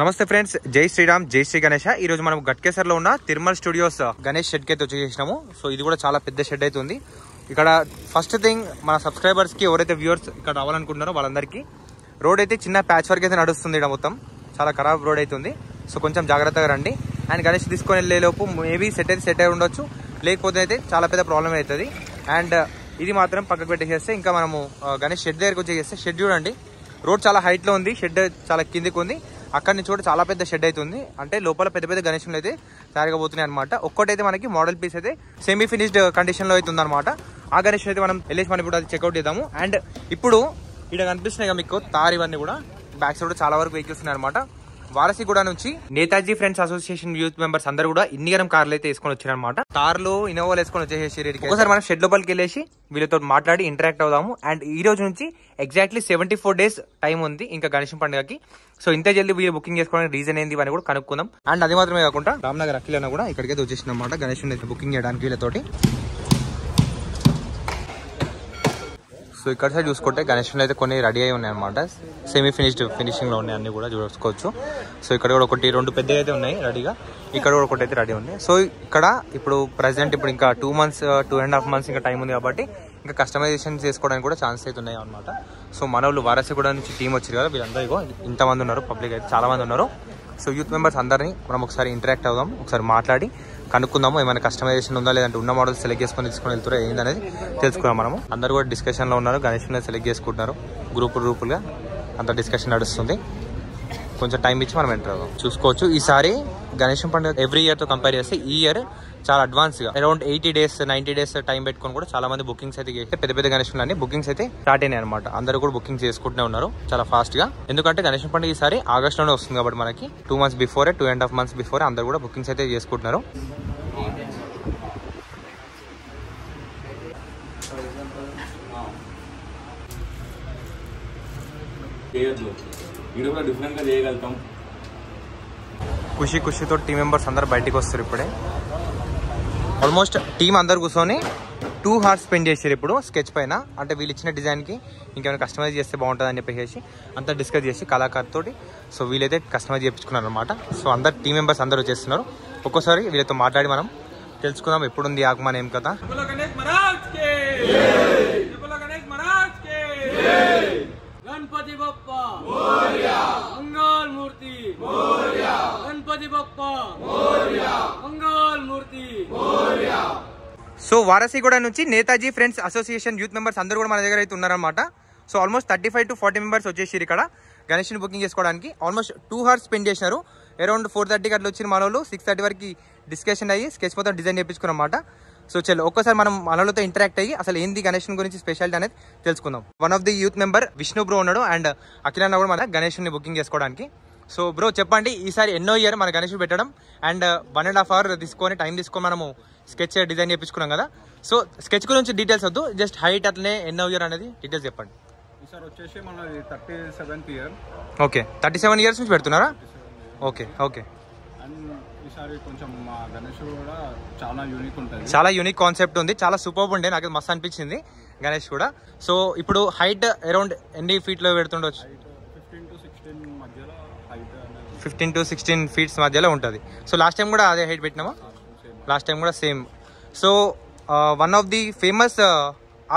నమస్తే ఫ్రెండ్స్, జై శ్రీరామ్, జై శ్రీ గణేష. ఈ రోజు మనం గట్కేసర్లో ఉన్న తిరుమల స్టూడియోస్ గణేష్ షెడ్ కి అయితే వచ్చేసినాము. సో ఇది కూడా చాలా పెద్ద షెడ్ అయితే ఉంది. ఇక్కడ ఫస్ట్ థింగ్ మన సబ్స్క్రైబర్స్ కి ఎవరైతే వ్యూవర్స్ ఇక్కడ రావాలనుకుంటున్నారో వాళ్ళందరికీ రోడ్ అయితే చిన్న ప్యాచ్ వర్క్ అయితే నడుస్తుంది. ఇక్కడ మొత్తం చాలా ఖరాబ్ రోడ్ అయితే ఉంది. సో కొంచెం జాగ్రత్తగా రండి. అండ్ గణేష్ తీసుకొని వెళ్ళే లోపు మేబీ సెట్ అయి ఉండొచ్చు, లేకపోతే అయితే చాలా పెద్ద ప్రాబ్లం అవుతుంది. అండ్ ఇది మాత్రం పక్కకు పెట్టేసేస్తే ఇంకా మనము గణేష్ షెడ్ దగ్గరకు వచ్చేస్తే షెడ్ చూడండి, రోడ్ చాలా హైట్ లో ఉంది, షెడ్ చాలా కిందికి ఉంది. అక్కడ నుంచి కూడా చాలా పెద్ద షెడ్ అవుతుంది. అంటే లోపల పెద్ద పెద్ద గణేషులు అయితే తయారుగాబోతున్నాయి అనమాట. ఒక్కటైతే మనకి మోడల్ పీస్ అయితే సెమీ ఫినిష్డ్ కండిషన్ లో అయితే ఉందన్నమాట. ఆ గణేష్ అయితే మనం వెళ్ళేసి మనం ఇప్పుడు అది చెక్అౌట్ చేద్దాము. అండ్ ఇప్పుడు ఇక్కడ కనిపిస్తున్నాయి మీకు తార్, ఇవన్నీ కూడా బ్యాక్ సైడ్ చాలా వరకు వెహికల్స్ ఉన్నాయి అనమాట. వారసిగూడ నుంచి Netaji friends association youth members అందరూ కూడా ఇన్నిగరం కార్లు అయితే వేసుకొని వచ్చారనమాట. కార్లు ఇన్నోవాలు వేసుకొని వచ్చేసి ఒకసారి మనం షెడ్ లోపలికి వెళ్ళేసి వీళ్ళతో మాట్లాడి ఇంటరాక్ట్ అవుదాము. అండ్ ఈ రోజు నుంచి ఎగ్జాక్ట్లీ 74 days టైం ఉంది ఇంకా గణేష్ పండుగకి. సో ఇంత జల్దీ వీళ్ళు బుకింగ్ చేసుకోవడానికి రీజన్ ఏంది అని కూడా కనుక్కుందాం. అండ్ అది మాత్రమే కాకుండా రామ్నగర్ అఖిల్ కూడా ఇక్కడికైతే వచ్చేసింది అనమాట గణేష్ బుకింగ్ చేయడానికి వీళ్ళతోటి. సో ఇక్కడ సైడ్ చూసుకుంటే గణేష్ అయితే కొన్ని రెడీ అయి ఉన్నాయి అనమాట. సెమీ ఫినిషింగ్ లో ఉన్నాయి, అన్ని కూడా చూసుకోవచ్చు. సో ఇక్కడ కూడా ఒకటి రెండు పెద్దగా అయితే ఉన్నాయి రెడీగా, ఇక్కడ కూడా ఒకటి అయితే రెడీ ఉంది. సో ఇక్కడ ఇప్పుడు ప్రెసెంట్ ఇప్పుడు ఇంకా 2 months 2.5 months ఇంకా టైం ఉంది కాబట్టి ఇంకా కస్టమైజేషన్ చేసుకోవడానికి కూడా ఛాన్స్ అయితే ఉన్నాయి అనమాట. సో మన వాళ్ళు వారసిగూడ నుంచి టీం వచ్చారు కదా, వీళ్ళందరూ ఇంతమంది ఉన్నారు, పబ్లిక్ అయితే చాలా మంది ఉన్నారు. సో యూత్ మెంబర్స్ అందరినీ మనం ఒకసారి ఇంటరాక్ట్ అవుదాం, ఒకసారి మాట్లాడి కనుక్కుందాము ఏమైనా కస్టమైజేషన్ ఉందా లేదంటే ఉన్న మోడల్ సెలెక్ట్ చేసుకొని తీసుకొని వెళ్తారో ఏందనేది తెలుసుకున్నాం. మనము అందరూ కూడా డిస్కషన్లో ఉన్నారు, గణేష్ సెలెక్ట్ చేసుకుంటున్నారు గ్రూపులుగా, అంత డిస్కషన్ నడుస్తుంది. కొంచెం టైం ఇచ్చి మనం ఎంటర్ అవుదాం. చూసుకోవచ్చు ఈసారి గణేష్ పండుగ ఎవ్రీ ఇయర్తో కంపేర్ చేస్తే ఈ ఇయర్ చాలా అడ్వాన్స్గా అరౌండ్ 80 days 90 days టైం పెట్టుకొని కూడా చాలా మంది బుకింగ్స్ అయితే చేస్తే పెద్ద పెద్ద గణేషులు అన్ని బుకింగ్స్ అయితే స్టార్ట్ అయినాయి అనమాట. అందరూ కూడా బుకింగ్ చేసుకుంటూనే ఉన్నారు చాలా ఫాస్ట్ గా. ఎందుకంటే గణేష్ పండుగ ఈసారి ఆగస్ట్ లోనే వస్తుంది కాబట్టి మనకి 2 months బిఫోరే 2.5 months బిఫోరే అందరూ కూడా బుకింగ్స్ అయితే చేసుకుంటున్నారు. ఖుషితో టీం మెంబర్స్ అందరు బయటకు వస్తారు. ఇప్పుడే ఆల్మోస్ట్ టీం అందరు కూర్చొని 2 hours స్పెండ్ చేశారు ఇప్పుడు స్కెచ్ పైన. అంటే వీళ్ళు ఇచ్చిన డిజైన్కి ఇంకేమైనా కస్టమైజ్ చేస్తే బాగుంటుంది అని చెప్పేసి అంతా డిస్కస్ చేసి కళాకారు తోటి సో వీళ్ళైతే కస్టమైజ్ చేయించుకున్నారు అనమాట. సో అందరు టీం మెంబర్స్ అందరూ చేస్తున్నారు. ఒక్కోసారి వీళ్ళతో మాట్లాడి మనం తెలుసుకుందాం ఎప్పుడుంది ఆగమన్ ఏం కదా. गणपति बप्पा मोरया, मंगल मूर्ति मोरया, गणपति बप्पा मोरया, मंगल मूर्ति मोरया. సో వారసిగూడ నుంచి Netaji friends association youth members అందరూ కూడా మన దగ్గర అయితే ఉన్నారనమాట. సో ఆల్మోస్ట్ 35 to 40 మెంబర్స్ వచ్చేసారు ఇక్కడ గణేష్ని బుకింగ్ చేసుకోవడానికి. ఆల్మోస్ట్ 2 hours స్పెండ్ చేసినారు. అరౌండ్ 4:30 అట్లా వచ్చిన మన వాళ్ళు 6:30 వరకు డిస్కషన్ అయ్యి స్కెచ్ మొత్తం డిజైన్ చేయించుకున్నమాట. సో చలో ఒక్కసారి మనం మనలతో ఇంటరాక్ట్ అయ్యి అసలు ఏంది గణేష్ గురించి స్పెషాలిటీ అనేది తెలుసుకుందాం. One of the youth member Vishnu bro ఉన్నాడు అండ్ అఖిల్ అన్న కూడా మన గణేష్ని బుకింగ్ చేసుకోవడానికి. సో బ్రో చెప్పండి, ఈసారి ఎన్నో ఇయర్ మన గణేష్ పెట్టడం అండ్ 1.5 hour తీసుకొని టైం తీసుకొని మనము స్కెచ్ డిజైన్ చేయించుకున్నాం కదా. సో స్కెచ్ గురించి డీటెయిల్స్ వద్దు, జస్ట్ హైట్ అట్లనే ఎన్నో ఇయర్ అనేది డీటెయిల్స్ చెప్పండి. ఈసారి వచ్చేసి మనది 37th year. ఓకే, 37 years నుంచి పెడుతున్నారా? ఓకే. ఈసారి కొంచెం మా గణేష్ కూడా చాలా యూనిక్ ఉంటుంది, చాలా యూనిక్ కాన్సెప్ట్ ఉంది, చాలా సూపర్ ఉండే, నాకు మస్తు అనిపించింది గణేష్ కూడా. సో ఇప్పుడు హైట్ అరౌండ్ ఎన్ని ఫీట్ లో పెడుతుండొచ్చు? 15 to 16 feet మధ్యలో ఉంటుంది. సో లాస్ట్ టైం కూడా అదే హైట్ పెట్టినామా? లాస్ట్ టైం కూడా same. So one of the famous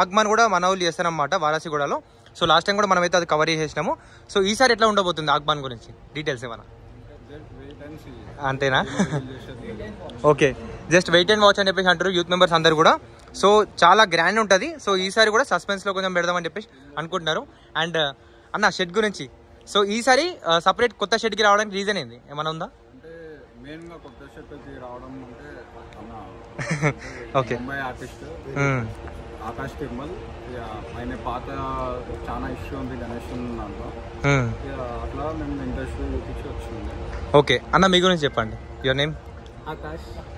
ఆగమన్ కూడా మన వాళ్ళు చేస్తారన్నమాట వారసిగూడలో. సో లాస్ట్ టైం కూడా మనం అయితే అది కవర్ చేసేసినాము. సో ఈసారి ఎట్లా ఉండబోతుంది ఆగమన్ గురించి డీటెయిల్స్ ఏమన్నా? అంతేనా? Okay, just wait and watch అని చెప్పేసి అంటారు యూత్ మెంబర్స్ అందరు కూడా. సో చాలా గ్రాండ్ ఉంటుంది. సో ఈసారి కూడా సస్పెన్స్ లో కొంచెం పెడదామని చెప్పేసి అనుకుంటున్నారు. అండ్ అన్న షెడ్ గురించి, సో ఈసారి సపరేట్ కొత్త షెడ్ కి రావడానికి రీజన్ ఏంది ఏమైనా ఉందా? అంటే మెయిన్ గా కొత్త షెడ్ కి రావడం అంటే ఓకే, ముంబై ఆర్టిస్ట్ ఆకాష్ తిరుమల్, ఆయన పాత చాలా ఇష్యూ ఉంది గణేష్ దాంట్లో, అట్లా మేము ఇండస్ట్రీ చూపించి వచ్చింది. ఓకే అన్న, మీ గురించి చెప్పండి. Your name?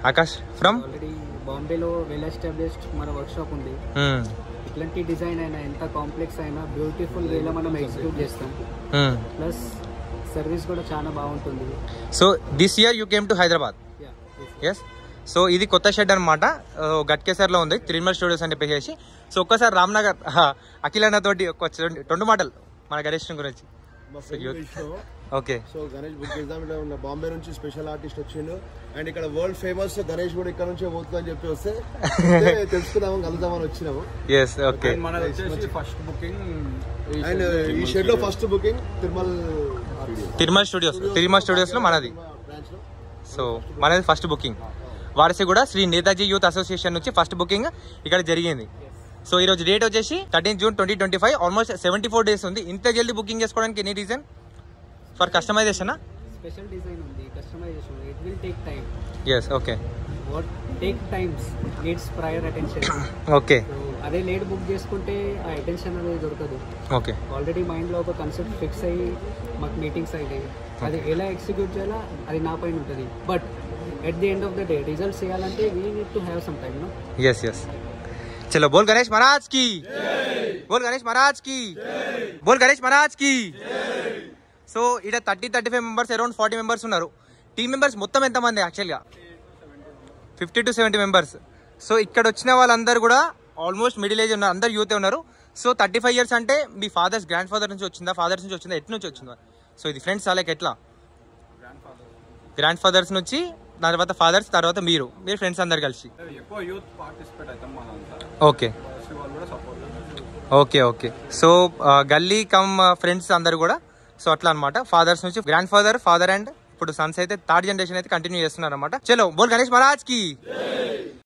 Akash from already బాంబేలో వెల్ ఎస్టాబ్లిష్డ్ మన వర్క్ షాప్ ఉంది. ఇట్లాంటి డిజైన్ అయినా ఎంత కాంప్లెక్స్ అయినా బ్యూటిఫుల్ వేలో మనం ఎగ్జిక్యూట్ చేస్తాం. ప్లస్ సర్వీస్ కూడా చాలా బాగుంటుంది. So this year you came to Hyderabad? Yes. So ఇది కొత్త షెడ్ అనమాట, గట్కేసర్లో ఉంది, తిరుమల స్టూడియోస్ అని చెప్పేసి. సో ఒక్కసారి రామ్నగర్ అఖిల్ అన్న తోటి 2 మాటలు మన గణేష్ గురించి. ఓకే. సో గణేష్ బుక్ చేద్దాం, ఇలా బాంబే నుంచి స్పెషల్ ఆర్టిస్ట్ వచ్చిండు అండ్ ఇక్కడ వరల్డ్ ఫేమస్ గణేష్ కూడా ఇక్కడ నుంచే పోతుందని చెప్పి వస్తే తెలుసుకుందాము కలుద్దామని వచ్చినాము. Yes okay. మనది వచ్చేసి ఫస్ట్ బుకింగ్ అండ్ ఈ షెడ్ లో ఫస్ట్ బుకింగ్ తిరుమల్ స్టూడియోస్ లో మనది. బ్రాంచ్ లో సో మనది first booking. Warasiguda Shri Netaji youth association నుంచి ఫస్ట్ బుకింగ్ ఇక్కడ జరిగింది. సో ఈ రోజు డేట్ వచ్చేసి 13 జూన్ 2025. ఆల్మోస్ట్ 74 days ఉంది. ఇంత జల్దీ బుకింగ్ చేసుకోవడానికి any reason for customization? Special design ఉంది, customization. It will take time. Yes okay. What take times needs prior attention. Okay. అదే లేట్ బుక్ చేసుకుంటే ఆ అటెన్షన్ అనేది దొరకదు. ఓకే. ఆల్రెడీ మైండ్లో ఒక కాన్సెప్ట్ ఫిక్స్ అయ్యి మాకు మీటింగ్స్ అయినాయి, అది ఎలా ఎగ్జిక్యూట్ చేయాలా అది నా పైన ఉంటుంది. But at the end of the day results చేయాలంటే we need to have some time. Yes yes. చలో బోల్ గణేష్ మహారాజ్ కి, బోల్ గణేష్ మహారాజ్ కి, బోల్ గణేష్ మహారాజ్ కి. సో ఇక్కడ 30-35 మెంబర్స్, అరౌండ్ 40 మెంబర్స్ ఉన్నారు. టీమ్ మెంబర్స్ మొత్తం ఎంతమంది? యాక్చువల్గా 50 to 70 మెంబర్స్. సో ఇక్కడ వచ్చిన వాళ్ళందరూ కూడా ఆల్మోస్ట్ మిడిల్ ఏజ్ ఉన్నారు, అందరు యూతే ఉన్నారు. సో 35 years అంటే మీ ఫాదర్స్ గ్రాండ్ ఫాదర్ నుంచి వచ్చిందా, ఫాదర్స్ నుంచి వచ్చిందా, ఎటు నుంచి వచ్చిందా? సో ఇది ఫ్రెండ్స్ అలాగే ఎట్లా? గ్రాండ్ ఫాదర్స్ నుంచి, తర్వాత ఫాదర్స్, తర్వాత మీరు ఫ్రెండ్స్ అందరు కలిసి. ఎక్కువ యూత్ పార్టిసిపేట్ అవుతాం మనంతా. ఓకే వాళ్ళు కూడా సపోర్ట్. Okay okay. సో గల్లీ కమ్ ఫ్రెండ్స్ అందరు కూడా. సో అట్లా అనమాట. ఫాదర్స్ నుంచి గ్రాండ్ ఫాదర్, ఫాదర్ అండ్ ఇప్పుడు సన్స్ అయితే థర్డ్ జనరేషన్ అయితే కంటిన్యూ చేస్తున్నారు అనమాట. చలో బోల్ గణేష్ మహారాజ్ కి.